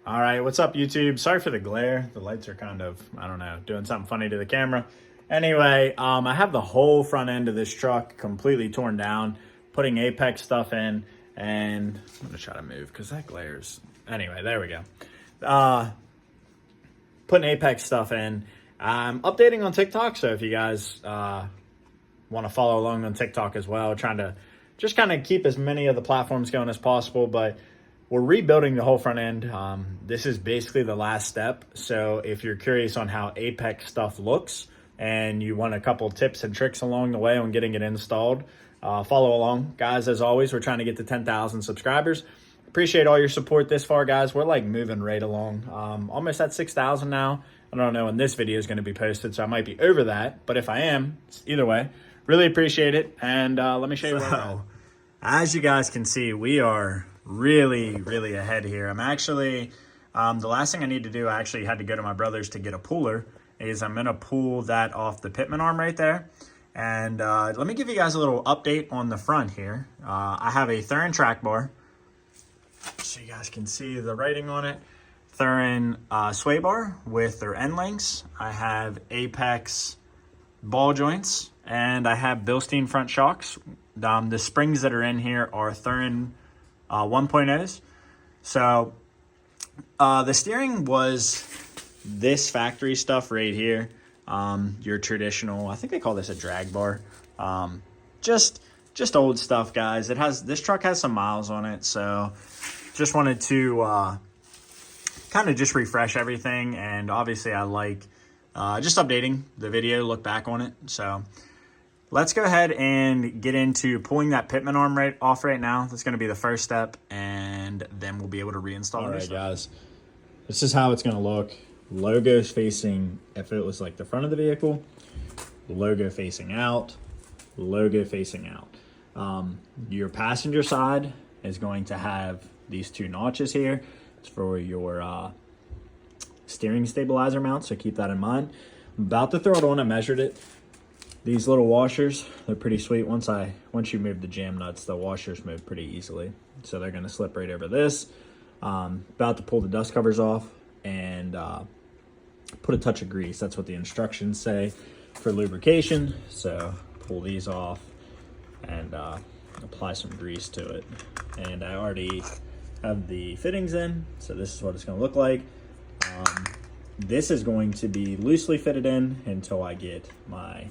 All right, what's up, YouTube? Sorry for the glare. The lights are kind of, I don't know, doing something funny to the camera. Anyway, I have the whole front end of this truck completely torn down, putting Apex stuff in, and I'm gonna try to move because that glares. Anyway, there we go. Putting Apex stuff in. I'm updating on TikTok, so if you guys want to follow along on TikTok as well, trying to just kind of keep as many of the platforms going as possible, but we're rebuilding the whole front end. This is basically the last step. So if you're curious on how Apex stuff looks and you want a couple tips and tricks along the way on getting it installed, follow along. Guys, as always, we're trying to get to 10,000 subscribers. Appreciate all your support this far, guys. We're like moving right along. Almost at 6,000 now. I don't know when this video is going to be posted, so I might be over that. But if I am, either way, really appreciate it. And let me show you where we're at. As you guys can see, we are really ahead here. I'm actually, the last thing I need to do, I actually had to go to my brother's to get a puller, is I'm gonna pull that off the pitman arm right there. And let me give you guys a little update on the front here. I have a Thurin track bar, so you guys can see the writing on it. Thurin sway bar with their end links. I have Apex ball joints, and I have Bilstein front shocks. The springs that are in here are Thurin 1.0s. So the steering was this factory stuff right here. Your traditional, I think they call this a drag bar. Just old stuff, guys. This truck has some miles on it, so just wanted to kind of just refresh everything. And obviously I like just updating the video, look back on it. So let's go ahead and get into pulling that pitman arm off right now. That's going to be the first step, and then we'll be able to reinstall it. All right, guys. This is how it's going to look. Logo's facing, if it was like the front of the vehicle, logo facing out, logo facing out. Your passenger side is going to have these two notches here. It's for your steering stabilizer mount, so keep that in mind. I'm about to throw it on. I measured it. These little washers, they're pretty sweet. Once you move the jam nuts, the washers move pretty easily. So they're gonna slip right over this. About to pull the dust covers off and put a touch of grease. That's what the instructions say for lubrication. So pull these off and apply some grease to it. And I already have the fittings in, so this is what it's gonna look like. This is going to be loosely fitted in until I get my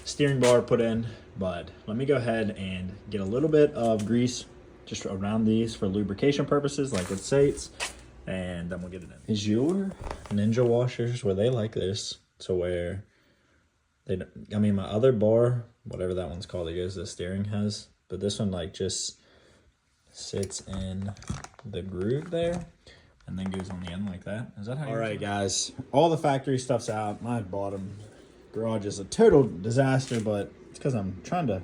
steering bar put in, but let me go ahead and get a little bit of grease just around these for lubrication purposes, like it states, and then we'll get it in. Is your Ninja washers, were they like this to where they, I mean, my other bar, whatever that one's called, it goes the steering has, but this one like just sits in the groove there and then goes on the end like that. Is that how? All right, guys, all the factory stuff's out. My bottom garage is a total disaster, but it's because I'm trying to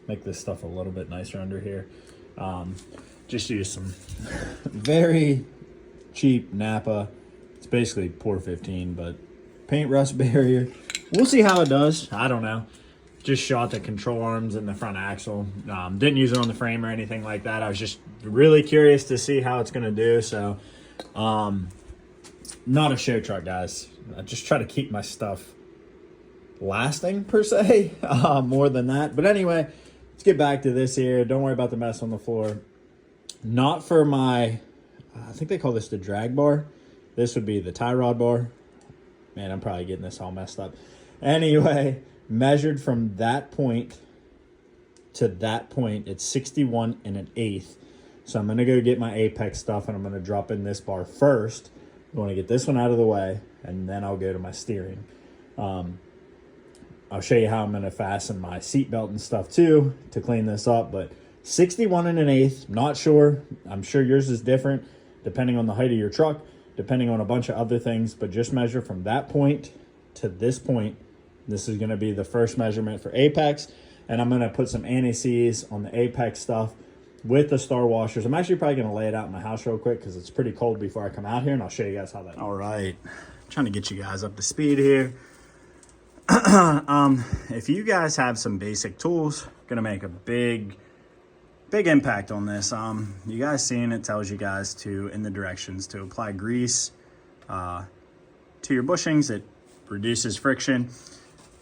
make this stuff a little bit nicer under here. Just use some very cheap Napa. It's basically Pour 15, but paint rust barrier. We'll see how it does. I don't know. Just shot the control arms and the front axle. Didn't use it on the frame or anything like that. I was just really curious to see how it's gonna do. So not a show truck, guys. I just try to keep my stuff lasting per se, more than that. But anyway, let's get back to this here. Don't worry about the mess on the floor. Not for my, I think they call this the drag bar. This would be the tie rod bar. Man, I'm probably getting this all messed up. Anyway, measured from that point to that point, it's 61 1/8. So I'm gonna go get my Apex stuff and I'm gonna drop in this bar first. I wanna get this one out of the way and then I'll go to my steering. I'll show you how I'm gonna fasten my seat belt and stuff too to clean this up, but 61 1/8, not sure. I'm sure yours is different depending on the height of your truck, depending on a bunch of other things, but just measure from that point to this point. This is gonna be the first measurement for Apex, and I'm gonna put some anti-seize on the Apex stuff with the star washers. I'm actually probably gonna lay it out in my house real quick because it's pretty cold before I come out here, and I'll show you guys how that. All right, trying to get you guys up to speed here. If you guys have some basic tools, gonna make a big big impact on this. You guys seeing it tells you guys to, in the directions, to apply grease to your bushings. It reduces friction.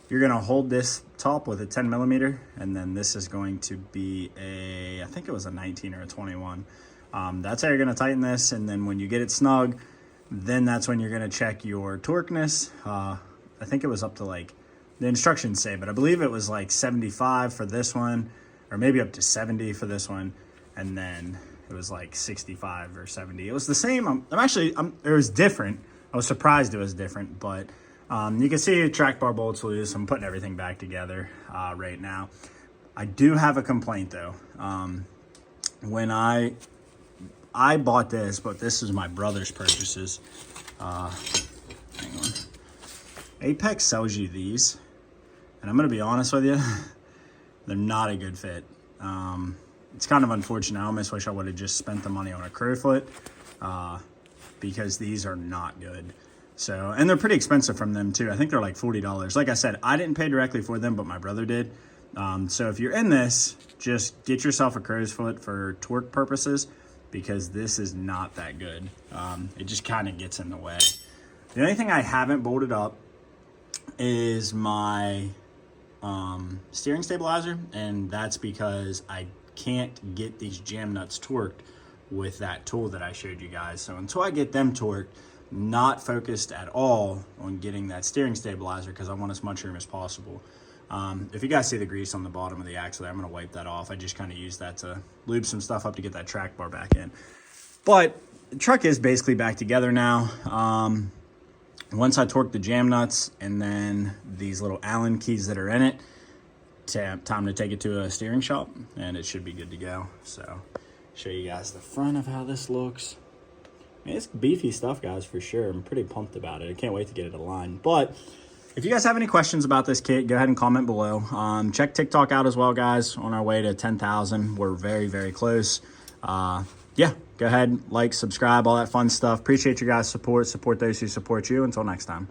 You're gonna hold this top with a 10 millimeter, and then this is going to be I think it was a 19 or a 21. That's how you're gonna tighten this, and then when you get it snug, then that's when you're gonna check your torqueness. I think it was up to like, the instructions say, but I believe it was like 75 for this one, or maybe up to 70 for this one, and then it was like 65 or 70. It was the same. It was different. I was surprised it was different, but you can see track bar bolts loose. I'm putting everything back together right now. I do have a complaint though. When I bought this, but this is my brother's purchases. Hang on. Apex sells you these, and I'm gonna be honest with you, they're not a good fit. It's kind of unfortunate. I almost wish I would have just spent the money on a Crowfoot because these are not good. So, and they're pretty expensive from them too. I think they're like $40. Like I said, I didn't pay directly for them, but my brother did. So if you're in this, just get yourself a Crowfoot for torque purposes, because this is not that good. It just kind of gets in the way. The only thing I haven't bolted up is my steering stabilizer, and that's because I can't get these jam nuts torqued with that tool that I showed you guys. So until I get them torqued, not focused at all on getting that steering stabilizer, because I want as much room as possible. If you guys see the grease on the bottom of the axle there, I'm going to wipe that off. I just kind of use that to lube some stuff up to get that track bar back in. But the truck is basically back together now. Once I torque the jam nuts and then these little Allen keys that are in it, time to take it to a steering shop, and it should be good to go. So show you guys the front of how this looks. I mean, it's beefy stuff, guys, for sure. I'm pretty pumped about it. I can't wait to get it aligned. But if you guys have any questions about this kit, go ahead and comment below. Check TikTok out as well, guys. On our way to 10,000. We're very, very close. Yeah, go ahead, like, subscribe, all that fun stuff. Appreciate your guys' support. Support those who support you. Until next time.